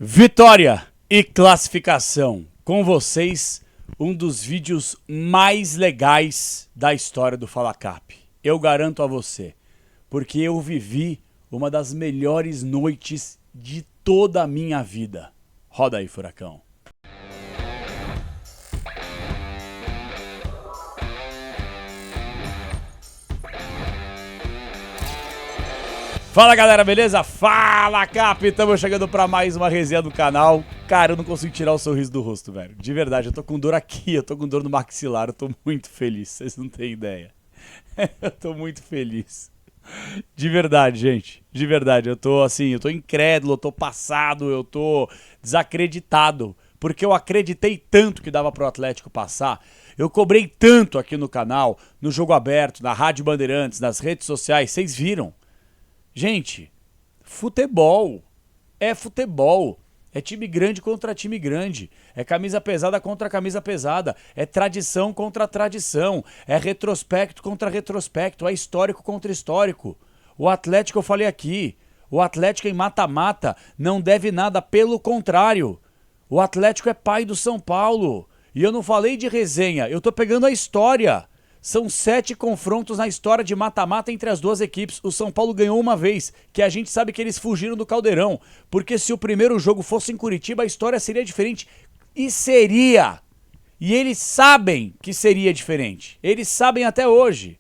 Vitória e classificação. Com vocês, um dos vídeos mais legais da história do Fala Cap. Eu garanto a você, porque eu vivi uma das melhores noites de toda a minha vida. Roda aí, Furacão. Fala galera, beleza? Fala Cap, estamos chegando pra mais uma resenha do canal. Cara, eu não consigo tirar o sorriso do rosto, velho. De verdade, eu tô com dor aqui, eu tô com dor no maxilar, eu tô muito feliz, vocês não têm ideia. Eu tô muito feliz. De verdade, gente, de verdade, eu tô assim, eu tô incrédulo, eu tô passado, eu tô desacreditado. Porque eu acreditei tanto que dava pro Atlético passar, eu cobrei tanto aqui no canal, no Jogo Aberto, na Rádio Bandeirantes, nas redes sociais, vocês viram. Gente, futebol é futebol, é time grande contra time grande, é camisa pesada contra camisa pesada, é tradição contra tradição, é retrospecto contra retrospecto, é histórico contra histórico. O Atlético, eu falei aqui, o Atlético em mata-mata não deve nada, pelo contrário. O Atlético é pai do São Paulo, e eu não falei de resenha, eu tô pegando a história. São 7 confrontos na história de mata-mata entre as duas equipes. O São Paulo ganhou uma vez, que a gente sabe que eles fugiram do Caldeirão. Porque se o primeiro jogo fosse em Curitiba, a história seria diferente. E seria. E eles sabem que seria diferente. Eles sabem até hoje.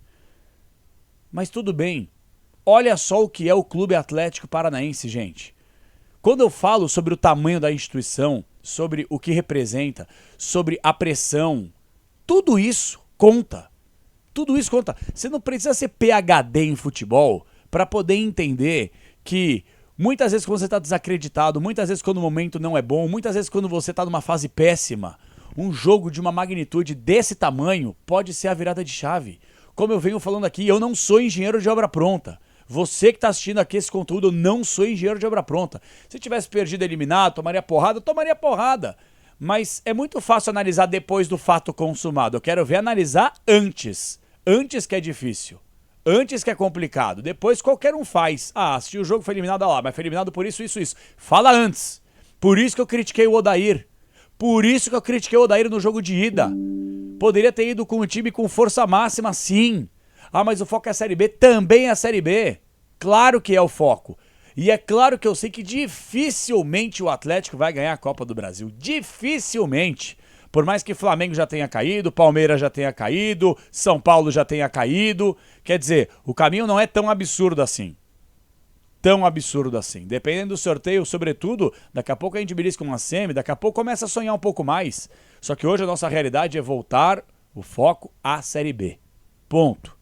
Mas tudo bem. Olha só o que é o Clube Atlético Paranaense, gente. Quando eu falo sobre o tamanho da instituição, sobre o que representa, sobre a pressão, tudo isso conta. Tudo isso conta. Você não precisa ser PhD em futebol para poder entender que muitas vezes quando você está desacreditado, muitas vezes quando o momento não é bom, muitas vezes quando você está numa fase péssima, um jogo de uma magnitude desse tamanho pode ser a virada de chave. Como eu venho falando aqui, eu não sou engenheiro de obra pronta. Você que está assistindo aqui esse conteúdo, eu não sou engenheiro de obra pronta. Se tivesse perdido eliminado, tomaria porrada, eu tomaria porrada. Mas é muito fácil analisar depois do fato consumado. Eu quero ver analisar antes. Antes que é difícil, antes que é complicado, depois qualquer um faz. Ah, assistiu o jogo, foi eliminado lá, mas foi eliminado por isso, isso, isso. Fala antes. Por isso que eu critiquei o Odair. Por isso que eu critiquei o Odair no jogo de ida. Poderia ter ido com o time com força máxima, sim. Ah, mas o foco é a Série B, também é a Série B. Claro que é o foco. E é claro que eu sei que dificilmente o Atlético vai ganhar a Copa do Brasil. Dificilmente. Por mais que Flamengo já tenha caído, Palmeiras já tenha caído, São Paulo já tenha caído. Quer dizer, o caminho não é tão absurdo assim. Tão absurdo assim. Dependendo do sorteio, sobretudo, daqui a pouco a gente belisca uma semi, daqui a pouco começa a sonhar um pouco mais. Só que hoje a nossa realidade é voltar o foco à Série B. Ponto.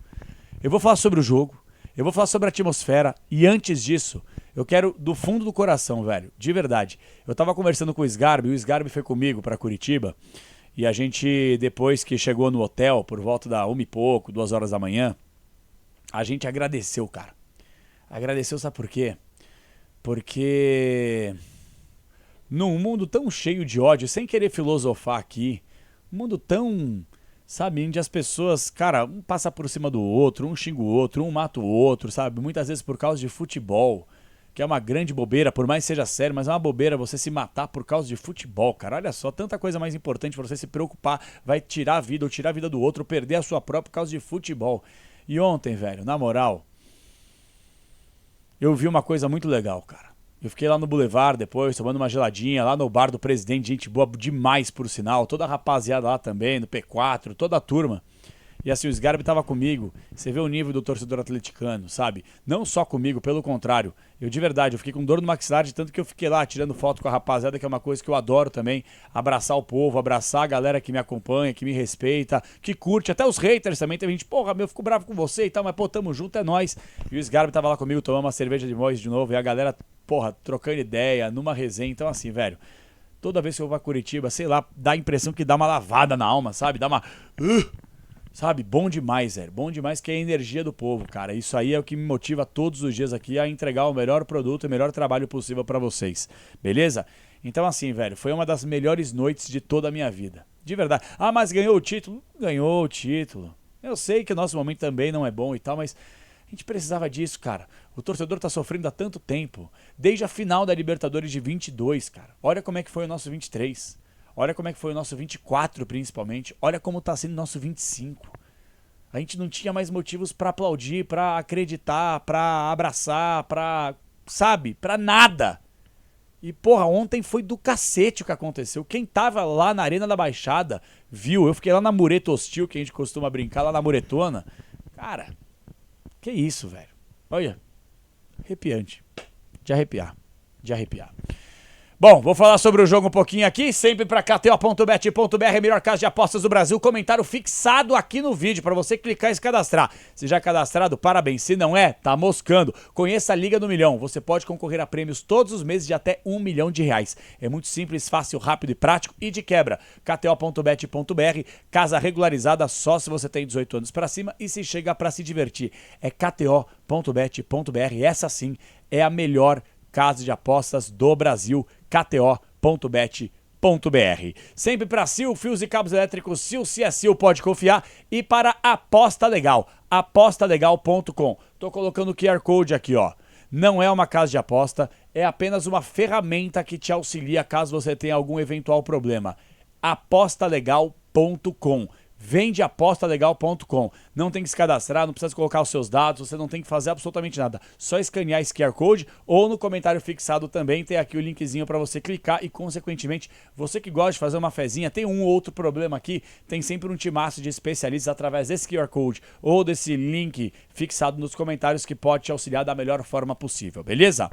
Eu vou falar sobre o jogo, eu vou falar sobre a atmosfera e antes disso, eu quero do fundo do coração, velho, de verdade. Eu tava conversando com o Sgarbi foi comigo pra Curitiba e a gente, depois que chegou no hotel, por volta da 1 e pouco, 2 horas da manhã, a gente agradeceu, cara. Agradeceu, sabe por quê? Porque num mundo tão cheio de ódio, sem querer filosofar aqui, um mundo tão, sabe, onde as pessoas, cara, um passa por cima do outro, um xinga o outro, um mata o outro, sabe? Muitas vezes por causa de futebol, que é uma grande bobeira, por mais que seja sério, mas é uma bobeira você se matar por causa de futebol, cara. Olha só, tanta coisa mais importante pra você se preocupar, vai tirar a vida ou tirar a vida do outro, ou perder a sua própria por causa de futebol. E ontem, velho, na moral, eu vi uma coisa muito legal, cara. Eu fiquei lá no Boulevard depois, tomando uma geladinha, lá no bar do presidente, gente boa demais por sinal, toda a rapaziada lá também, no P4, toda a turma. E assim, o Sgarbi tava comigo, você vê o nível do torcedor atleticano, sabe? Não só comigo, pelo contrário. Eu de verdade, eu fiquei com dor no maxilar de tanto que eu fiquei lá tirando foto com a rapaziada, que é uma coisa que eu adoro também. Abraçar o povo, abraçar a galera que me acompanha, que me respeita, que curte. Até os haters também, tem gente, porra, meu, eu fico bravo com você e tal, mas pô, tamo junto, é nóis. E o Sgarbi tava lá comigo, tomando uma cerveja de Mois de novo, e a galera, porra, trocando ideia, numa resenha. Então assim, velho, toda vez que eu vou pra Curitiba, sei lá, dá a impressão que dá uma lavada na alma, sabe? Dá uma... Sabe, bom demais, velho. Bom demais que é a energia do povo, cara. Isso aí é o que me motiva todos os dias aqui a entregar o melhor produto e o melhor trabalho possível pra vocês. Beleza? Então assim, velho, foi uma das melhores noites de toda a minha vida. De verdade. Ah, mas ganhou o título? Ganhou o título. Eu sei que o nosso momento também não é bom e tal, mas A gente precisava disso, cara. O torcedor tá sofrendo há tanto tempo. Desde a final da Libertadores de 22, cara. Olha como é que foi o nosso 23. Olha como é que foi o nosso 24, principalmente. Olha como tá sendo o nosso 25. A gente não tinha mais motivos pra aplaudir, pra acreditar, pra abraçar, pra... sabe? Pra nada. E, porra, ontem foi do cacete o que aconteceu. Quem tava lá na Arena da Baixada viu. Eu fiquei lá na mureta hostil, que a gente costuma brincar, lá na muretona. Cara, que isso, velho. Olha, arrepiante. De arrepiar. De arrepiar. Bom, vou falar sobre o jogo um pouquinho aqui, sempre para kto.bet.br, melhor casa de apostas do Brasil, comentário fixado aqui no vídeo para você clicar e se cadastrar. Se já é cadastrado, parabéns, se não é, tá moscando. Conheça a Liga do Milhão, você pode concorrer a prêmios todos os meses de até R$1 milhão. É muito simples, fácil, rápido e prático e de quebra. kto.bet.br, casa regularizada só se você tem 18 anos para cima e se chega para se divertir. É kto.bet.br, essa sim é a melhor casa de apostas do Brasil, kto.bet.br. Sempre para Sil, fios e cabos elétricos, Sil, se é Sil, pode confiar. E para Aposta Legal, apostalegal.com. Tô colocando o QR Code aqui, ó. Não é uma casa de aposta, é apenas uma ferramenta que te auxilia caso você tenha algum eventual problema. apostalegal.com. Vende apostalegal.com. Não tem que se cadastrar, não precisa colocar os seus dados, você não tem que fazer absolutamente nada. Só escanear esse QR Code ou no comentário fixado também tem aqui o linkzinho para você clicar e, consequentemente, você que gosta de fazer uma fezinha, tem um ou outro problema aqui, tem sempre um timaço de especialistas através desse QR Code ou desse link fixado nos comentários que pode te auxiliar da melhor forma possível, beleza?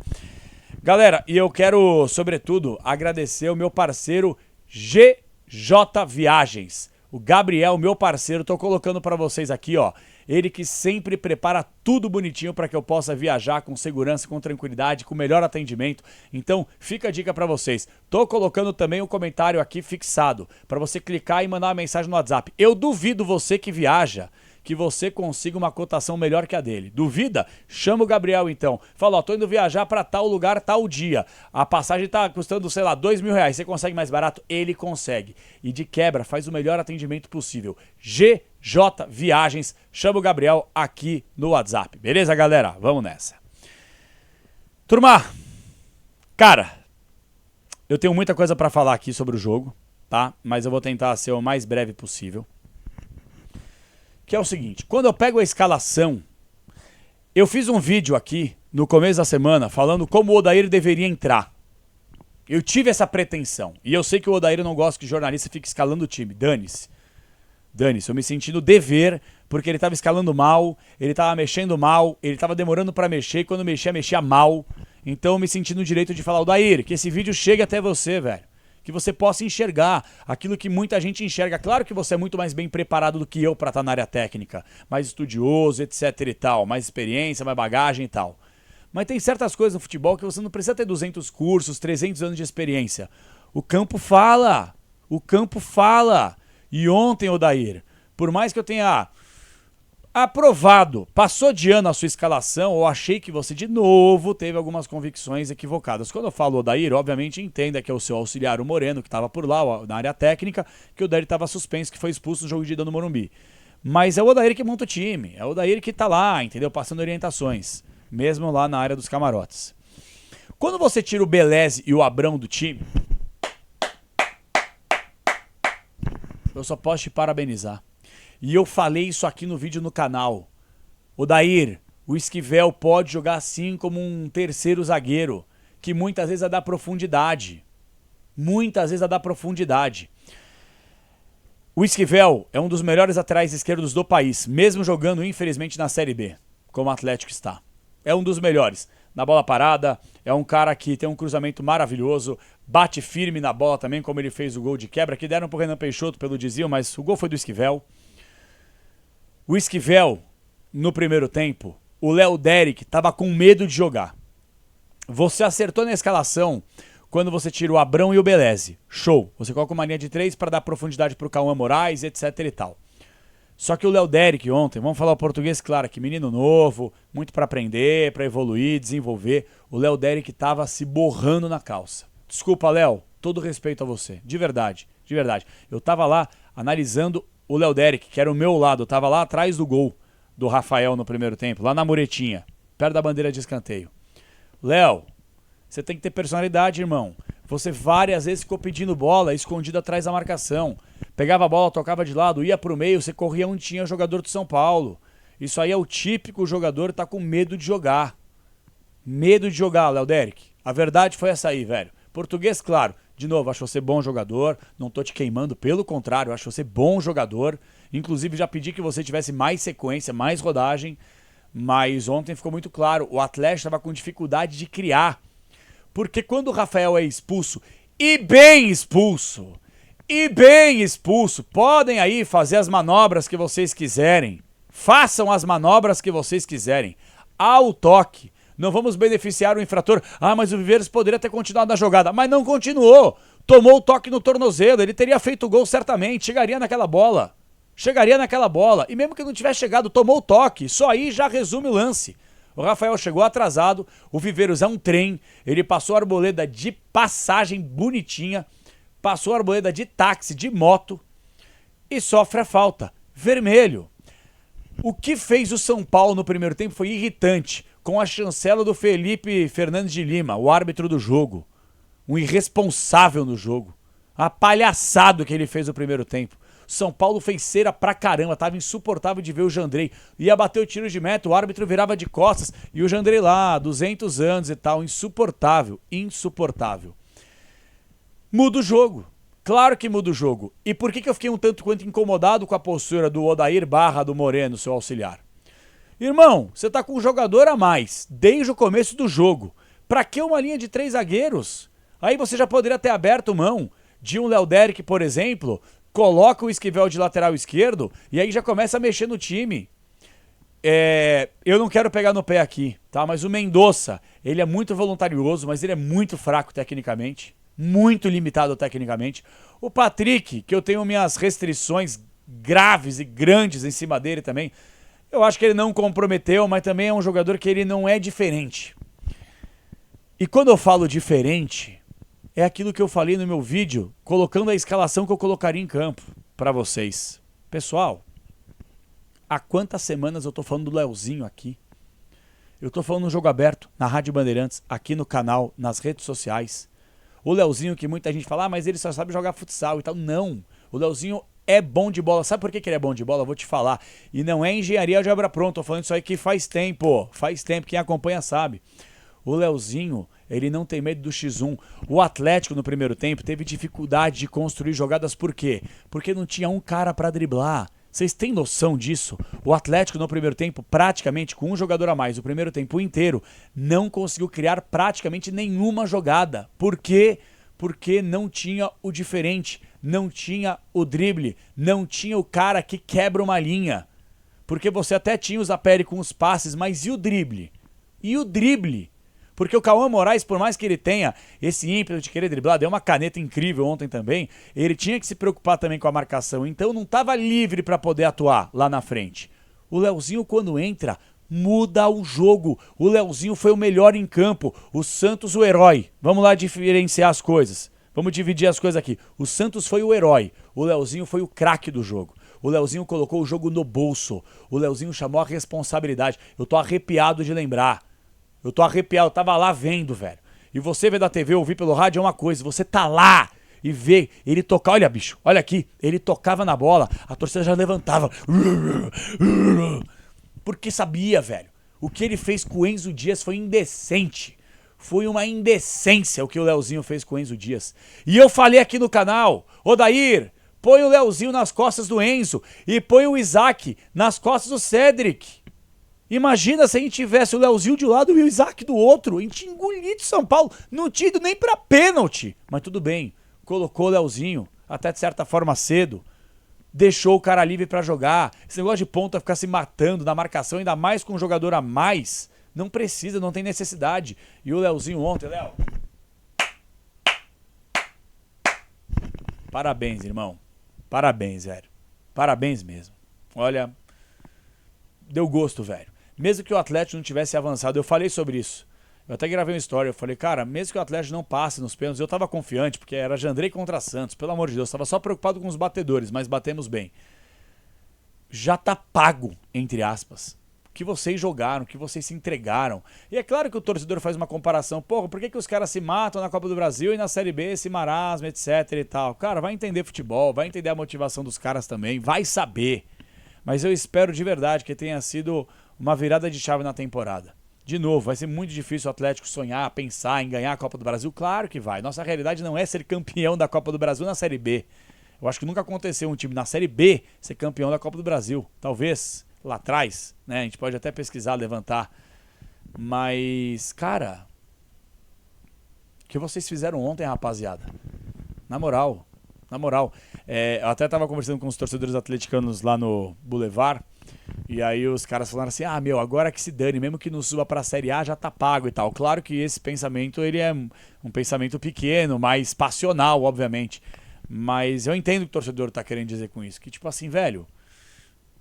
Galera, e eu quero, sobretudo, agradecer o meu parceiro GJ Viagens. O Gabriel, meu parceiro, tô colocando para vocês aqui, ó. Ele que sempre prepara tudo bonitinho para que eu possa viajar com segurança, com tranquilidade, com melhor atendimento. Então, fica a dica para vocês. Tô colocando também um comentário aqui fixado para você clicar e mandar uma mensagem no WhatsApp. Eu duvido você que viaja que você consiga uma cotação melhor que a dele. Duvida? Chama o Gabriel então. Fala, ó, tô indo viajar para tal lugar, tal dia. A passagem tá custando, sei lá, R$2 mil. Você consegue mais barato? Ele consegue. E de quebra, faz o melhor atendimento possível. GJ Viagens. Chama o Gabriel aqui no WhatsApp. Beleza, galera? Vamos nessa. Turma, cara, eu tenho muita coisa para falar aqui sobre o jogo, tá? Mas eu vou tentar ser o mais breve possível. Que é o seguinte, quando eu pego a escalação, eu fiz um vídeo aqui no começo da semana falando como o Odair deveria entrar. Eu tive essa pretensão. E eu sei que o Odair não gosta que o jornalista fique escalando o time. Dane-se. Dane-se, eu me senti no dever, porque ele estava escalando mal, ele estava mexendo mal, ele estava demorando para mexer, e quando mexia mal. Então eu me senti no direito de falar, Odair, que esse vídeo chegue até você, velho. Que você possa enxergar aquilo que muita gente enxerga. Claro que você é muito mais bem preparado do que eu para estar na área técnica, mais estudioso, etc e tal, mais experiência, mais bagagem e tal. Mas tem certas coisas no futebol que você não precisa ter 200 cursos, 300 anos de experiência. O campo fala, o campo fala. E ontem, Odair, por mais que eu tenha aprovado, passou de ano a sua escalação, eu achei que você de novo teve algumas convicções equivocadas. Quando eu falo Odair, obviamente entenda que é o seu auxiliar, o Moreno, que estava por lá, na área técnica, que o Odair estava suspenso, que foi expulso no jogo de ida no Morumbi. Mas é o Odair que monta o time, é o Odair que tá lá, entendeu? Passando orientações, mesmo lá na área dos camarotes. Quando você tira o Beleze e o Abrão do time, eu só posso te parabenizar. E eu falei isso aqui no vídeo no canal. Odair, o Esquivel pode jogar assim como um terceiro zagueiro, que muitas vezes é da profundidade. Muitas vezes é da profundidade. O Esquivel é um dos melhores laterais esquerdos do país, mesmo jogando, infelizmente, na Série B, como o Atlético está. É um dos melhores. Na bola parada, é um cara que tem um cruzamento maravilhoso, bate firme na bola também, como ele fez o gol de quebra, que deram pro Renan Peixoto pelo desvio, mas o gol foi do Esquivel. O Esquivel, no primeiro tempo, o Léo Derek estava com medo de jogar. Você acertou na escalação quando você tira o Abrão e o Beleze. Show. Você coloca uma linha de 3 para dar profundidade para o Cauã Moraes, etc e tal. Só que o Léo Derek ontem, vamos falar o português claro aqui, menino novo, muito para aprender, para evoluir, desenvolver. O Léo Derek estava se borrando na calça. Desculpa, Léo, todo respeito a você, de verdade, de verdade. Eu estava lá analisando o Léo Derek, que era o meu lado, eu tava lá atrás do gol, do Rafael no primeiro tempo, lá na muretinha, perto da bandeira de escanteio. Léo, você tem que ter personalidade, irmão. Você várias vezes ficou pedindo bola, escondido atrás da marcação. Pegava a bola, tocava de lado, ia pro meio, você corria onde tinha jogador do São Paulo. Isso aí é o típico jogador que tá com medo de jogar. Medo de jogar, Léo Derek. A verdade foi essa aí, velho. Português, claro. De novo, acho você bom jogador. Não tô te queimando, pelo contrário, acho você bom jogador. Inclusive, já pedi que você tivesse mais sequência, mais rodagem. Mas ontem ficou muito claro, o Atlético estava com dificuldade de criar. Porque quando o Rafael é expulso, e bem expulso, podem aí fazer as manobras que vocês quiserem. Façam as manobras que vocês quiserem. Ao toque. Não vamos beneficiar o infrator. Ah, mas o Viveiros poderia ter continuado na jogada. Mas não continuou. Tomou o toque no tornozelo. Ele teria feito o gol certamente. Chegaria naquela bola. E mesmo que não tivesse chegado, tomou o toque. Só aí já resume o lance. O Rafael chegou atrasado. O Viveiros é um trem. Ele passou a arboleda de passagem bonitinha. Passou a arboleda de táxi, de moto. E sofre a falta. Vermelho. O que fez o São Paulo no primeiro tempo foi irritante, com a chancela do Felipe Fernandes de Lima, o árbitro do jogo. Um irresponsável no jogo. A palhaçada que ele fez no primeiro tempo. O São Paulo fez cera pra caramba, tava insuportável de ver o Jandrei. Ia bater o tiro de meta, o árbitro virava de costas e o Jandrei lá, 200 anos e tal, insuportável. Muda o jogo. Claro que muda o jogo. E por que eu fiquei um tanto quanto incomodado com a postura do Odair barra do Moreno, seu auxiliar? Irmão, você tá com um jogador a mais, desde o começo do jogo. Pra que uma linha de 3 zagueiros? Aí você já poderia ter aberto mão de um Léo Derek, por exemplo, coloca o Esquivel de lateral esquerdo e aí já começa a mexer no time. Eu não quero pegar no pé aqui, tá? Mas o Mendonça, ele é muito voluntarioso, mas ele é muito fraco tecnicamente. Muito limitado tecnicamente. O Patrick, que eu tenho minhas restrições graves e grandes em cima dele também, eu acho que ele não comprometeu, mas também é um jogador que ele não é diferente. E quando eu falo diferente, é aquilo que eu falei no meu vídeo, colocando a escalação que eu colocaria em campo para vocês. Pessoal, há quantas semanas eu tô falando do Leozinho aqui? Eu tô falando no Jogo Aberto, na Rádio Bandeirantes, aqui no canal, nas redes sociais. O Leozinho, que muita gente fala, mas ele só sabe jogar futsal e tal. Não, o Leozinho é bom de bola. Sabe por que ele é bom de bola? Eu vou te falar. E não é engenharia de obra pronta, tô falando isso aí que faz tempo, quem acompanha sabe. O Leozinho, ele não tem medo do X1. O Atlético no primeiro tempo teve dificuldade de construir jogadas, por quê? Porque não tinha um cara pra driblar. Vocês têm noção disso? O Atlético no primeiro tempo, praticamente com um jogador a mais, o primeiro tempo inteiro, não conseguiu criar praticamente nenhuma jogada. Por quê? Porque não tinha o diferente, não tinha o drible, não tinha o cara que quebra uma linha. Porque você até tinha o Zapelli com os passes, mas e o drible? Porque o Cauã Moraes, por mais que ele tenha esse ímpeto de querer driblar, deu uma caneta incrível ontem também, ele tinha que se preocupar também com a marcação, então não estava livre para poder atuar lá na frente. O Leozinho, quando entra, muda o jogo. O Leozinho foi o melhor em campo. O Santos, o herói. Vamos lá diferenciar as coisas. Vamos dividir as coisas aqui. O Santos foi o herói. O Leozinho foi o craque do jogo. O Leozinho colocou o jogo no bolso. O Leozinho chamou a responsabilidade. Eu tô arrepiado de lembrar. Eu tava lá vendo, velho. E você vê da TV, ouvir pelo rádio é uma coisa, você tá lá e vê ele tocar, olha bicho, olha aqui, ele tocava na bola, a torcida já levantava. Porque sabia, velho, o que ele fez com o Enzo Dias foi indecente. Foi uma indecência o que o Leozinho fez com o Enzo Dias. E eu falei aqui no canal, Odair, põe o Leozinho nas costas do Enzo e põe o Isaac nas costas do Cedric. Imagina se a gente tivesse o Leozinho de um lado e o Isaac do outro. A gente engolia de São Paulo. Não tinha ido nem pra pênalti. Mas tudo bem. Colocou o Leozinho, até de certa forma cedo. Deixou o cara livre pra jogar. Esse negócio de ponta ficar se matando na marcação, ainda mais com um jogador a mais. Não precisa, não tem necessidade. E o Leozinho ontem, Léo. Parabéns, irmão. Parabéns, velho. Parabéns mesmo. Olha, deu gosto, velho. Mesmo que o Atlético não tivesse avançado, eu falei sobre isso. Eu até gravei uma história, eu falei, cara, mesmo que o Atlético não passe nos pênaltis, eu tava confiante, porque era Jandrei contra Santos, pelo amor de Deus, tava só preocupado com os batedores, mas batemos bem. já tá pago, entre aspas. Que vocês jogaram, que vocês se entregaram. E é claro que o torcedor faz uma comparação. Porra, por que os caras se matam na Copa do Brasil e na Série B, esse marasmo, etc e tal? Cara, vai entender futebol, vai entender a motivação dos caras também, vai saber. Mas eu espero de verdade que tenha sido uma virada de chave na temporada. De novo, vai ser muito difícil o Atlético sonhar, pensar em ganhar a Copa do Brasil. Claro que vai. Nossa realidade não é ser campeão da Copa do Brasil na Série B. Eu acho que nunca aconteceu um time na Série B ser campeão da Copa do Brasil. Talvez lá atrás, né? A gente pode até pesquisar, levantar. Mas, cara, o que vocês fizeram ontem, rapaziada? Na moral. Eu até tava conversando com os torcedores atleticanos lá no Boulevard. E aí os caras falaram assim, agora que se dane, mesmo que não suba pra Série A já tá pago e tal. Claro que esse pensamento, ele é um pensamento pequeno, mais passional, obviamente. Mas eu entendo o que o torcedor tá querendo dizer com isso. Que tipo assim, velho,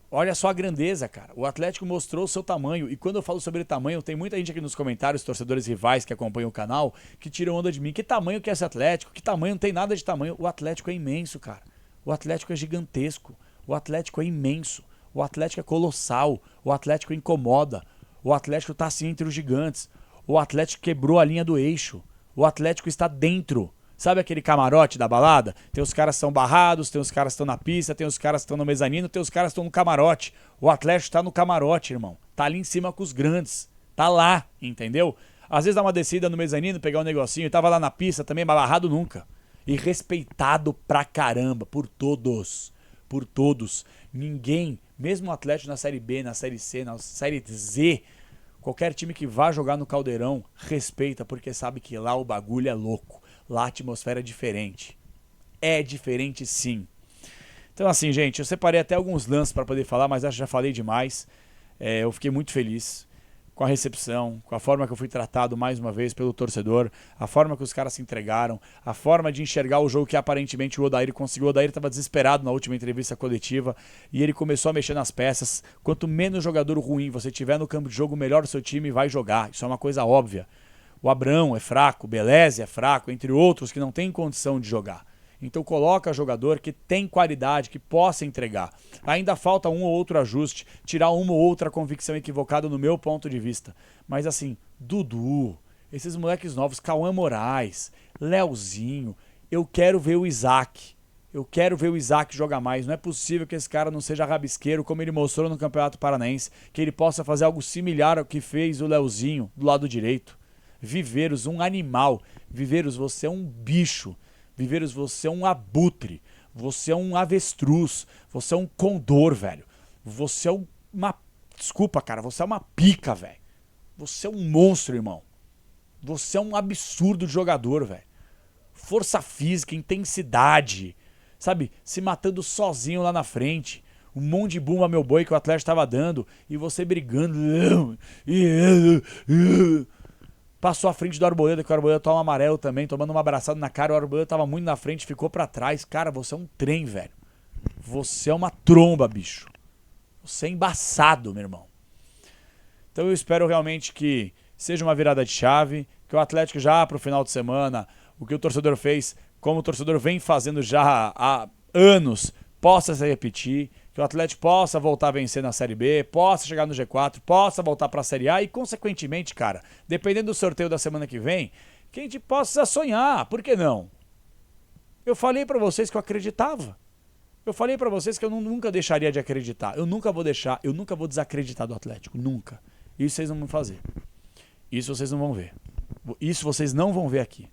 olha só a grandeza, cara. O Atlético mostrou o seu tamanho. E quando eu falo sobre tamanho, tem muita gente aqui nos comentários, torcedores rivais que acompanham o canal, que tiram onda de mim. Que tamanho que é esse Atlético? Que tamanho? Não tem nada de tamanho. O Atlético é imenso, cara. O Atlético é gigantesco. O Atlético é imenso. O Atlético é colossal. O Atlético incomoda. O Atlético tá assim entre os gigantes. O Atlético quebrou a linha do eixo. O Atlético está dentro. Sabe aquele camarote da balada? Tem os caras que estão barrados, tem os caras que estão na pista, tem os caras que estão no mezanino, tem os caras que estão no camarote. O Atlético tá no camarote, irmão. Tá ali em cima com os grandes. Tá lá, entendeu? Às vezes dá uma descida no mezanino, pegar um negocinho, tava lá na pista também, mas barrado nunca. E respeitado pra caramba, por todos. Por todos. Ninguém, mesmo o Atlético na Série B, na Série C, na Série Z, qualquer time que vá jogar no Caldeirão, respeita, porque sabe que lá o bagulho é louco. Lá a atmosfera é diferente. É diferente sim. Então assim, gente, eu separei até alguns lances para poder falar, mas acho que já falei demais. Eu fiquei muito feliz com a recepção, com a forma que eu fui tratado mais uma vez pelo torcedor, a forma que os caras se entregaram, a forma de enxergar o jogo que aparentemente o Odair conseguiu. O Odair estava desesperado na última entrevista coletiva e ele começou a mexer nas peças. Quanto menos jogador ruim você tiver no campo de jogo, melhor o seu time vai jogar. Isso é uma coisa óbvia. O Abrão é fraco, o Beleze é fraco, entre outros que não tem condição de jogar. Então coloca jogador que tem qualidade, que possa entregar. Ainda falta um ou outro ajuste, tirar uma ou outra convicção equivocada no meu ponto de vista. Mas assim, Dudu, esses moleques novos, Cauã Moraes, Leozinho, eu quero ver o Isaac. Eu quero ver o Isaac jogar mais. Não é possível que esse cara não seja rabisqueiro, como ele mostrou no Campeonato Paranaense, que ele possa fazer algo similar ao que fez o Leozinho do lado direito. Viveiros, um animal. Viveiros, você é um bicho. Viveiros, você é um abutre. Você é um avestruz. Você é um condor, velho. Você é uma... Desculpa, cara. Você é uma pica, velho. Você é um monstro, irmão. Você é um absurdo de jogador, velho. Força física, intensidade. Sabe? Se matando sozinho lá na frente. Um monte de bumba, meu boi, que o Atlético tava dando. E você brigando. Passou à frente do Arboleda, que o Arboleda toma amarelo também, tomando uma abraçada na cara. O Arboleda tava muito na frente, ficou pra trás. Cara, você é um trem, velho. Você é uma tromba, bicho. Você é embaçado, meu irmão. Então eu espero realmente que seja uma virada de chave, que o Atlético já pro final de semana, o que o torcedor fez, como o torcedor vem fazendo já há anos, possa se repetir, que o Atlético possa voltar a vencer na Série B, possa chegar no G4, possa voltar para a Série A e, consequentemente, cara, dependendo do sorteio da semana que vem, que a gente possa sonhar, por que não? Eu falei para vocês que eu acreditava. Eu falei para vocês que eu nunca deixaria de acreditar. Eu nunca vou deixar, eu nunca vou desacreditar do Atlético, nunca. Isso vocês não vão fazer. Isso vocês não vão ver. Isso vocês não vão ver aqui.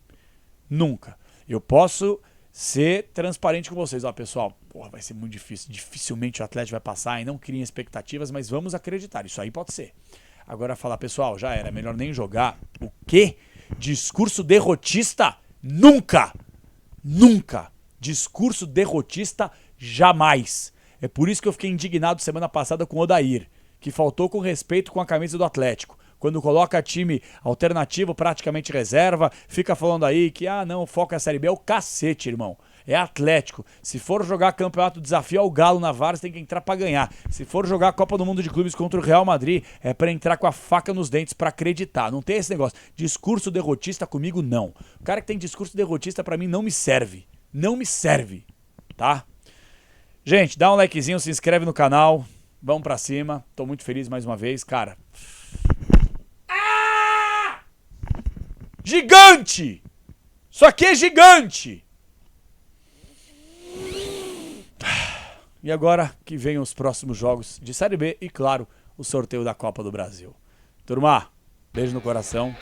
Nunca. Eu posso ser transparente com vocês. Ó, pessoal, porra, vai ser muito difícil. Dificilmente o Atlético vai passar e não criem expectativas, mas vamos acreditar. Isso aí pode ser. Agora falar, pessoal, já era. Melhor nem jogar. O quê? Discurso derrotista? Nunca! Nunca! Discurso derrotista, jamais. É por isso que eu fiquei indignado semana passada com o Odair, que faltou com respeito com a camisa do Atlético. Quando coloca time alternativo, praticamente reserva, fica falando aí que, não, foca a Série B. É o cacete, irmão. É Atlético. Se for jogar campeonato desafio ao Galo na VAR, você tem que entrar pra ganhar. Se for jogar a Copa do Mundo de Clubes contra o Real Madrid, é pra entrar com a faca nos dentes, pra acreditar. Não tem esse negócio. Discurso derrotista comigo, não. O cara que tem discurso derrotista pra mim não me serve. Não me serve, tá? Gente, dá um likezinho, se inscreve no canal. Vamos pra cima. Tô muito feliz mais uma vez, cara. Ah! Gigante! Isso aqui é gigante! E agora que vem os próximos jogos de Série B e, claro, o sorteio da Copa do Brasil. Turma, beijo no coração.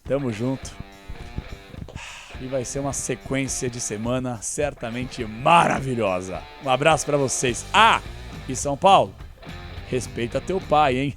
Tamo junto. E vai ser uma sequência de semana certamente maravilhosa. Um abraço pra vocês. Ah, e São Paulo, respeita teu pai, hein?